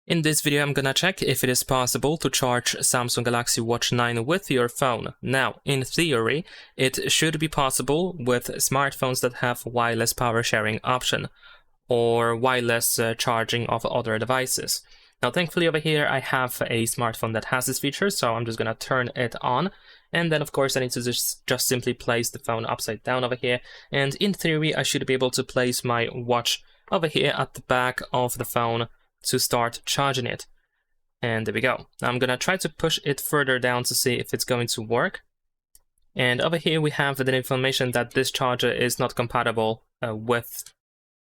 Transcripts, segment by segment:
In this video, I'm gonna check if it is possible to charge Samsung Galaxy Watch 9 with your phone. Now, in theory, it should be possible with smartphones that have wireless power sharing option or wireless charging of other devices. Now, thankfully over here, I have a smartphone that has this feature, so I'm just gonna turn it on. And then, of course, I need to just simply place the phone upside down over here. And in theory, I should be able to place my watch over here at the back of the phone to start charging it. And there we go. Now I'm gonna try to push it further down to see if it's going to work. And over here we have the information that this charger is not compatible with...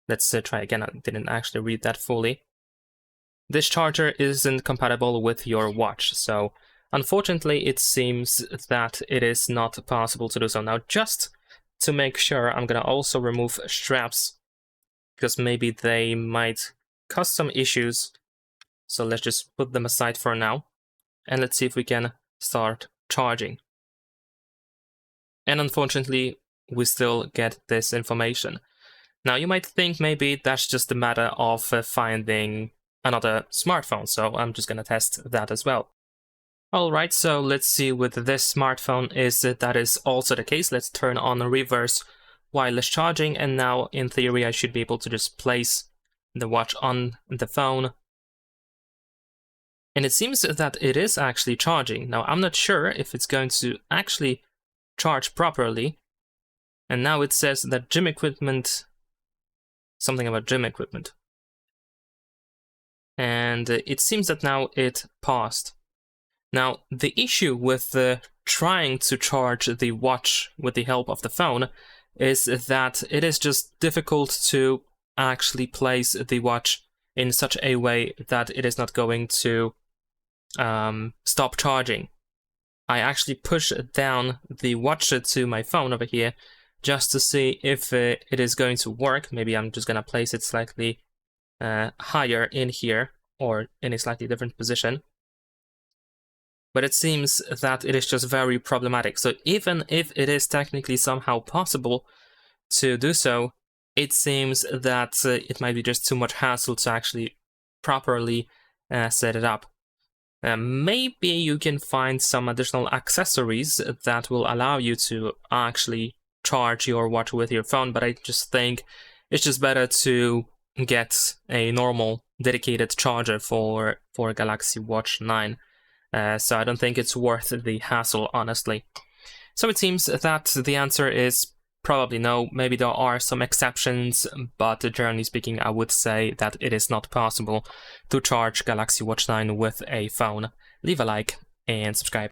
Let's try again, I didn't actually read that fully. This charger isn't compatible with your watch, so unfortunately it seems that it is not possible to do so. Now just to make sure, I'm gonna also remove straps, because maybe they might cause some issues, so let's just put them aside for now, and let's see if we can start charging. And unfortunately, we still get this information. Now you might think maybe that's just a matter of finding another smartphone, so I'm just gonna test that as well. Alright, so let's see with this smartphone is that is also the case. Let's turn on reverse wireless charging, and now in theory I should be able to just place the watch on the phone. And it seems that it is actually charging. Now I'm not sure if it's going to actually charge properly. And now it says that gym equipment, something about gym equipment. And it seems that now it paused. Now the issue with trying to charge the watch with the help of the phone is that it is just difficult to actually place the watch in such a way that it is not going to stop charging. I actually push down the watch to my phone over here just to see if it is going to work. Maybe I'm just gonna place it slightly higher in here or in a slightly different position. But it seems that it is just very problematic. So even if it is technically somehow possible to do so, it seems that it might be just too much hassle to actually properly set it up. Maybe you can find some additional accessories that will allow you to actually charge your watch with your phone, but I just think it's just better to get a normal dedicated charger for Galaxy Watch 9. So I don't think it's worth the hassle, honestly. So it seems that the answer is probably no. Maybe there are some exceptions, but generally speaking, I would say that it is not possible to charge Galaxy Watch 9 with a phone. Leave a like and subscribe.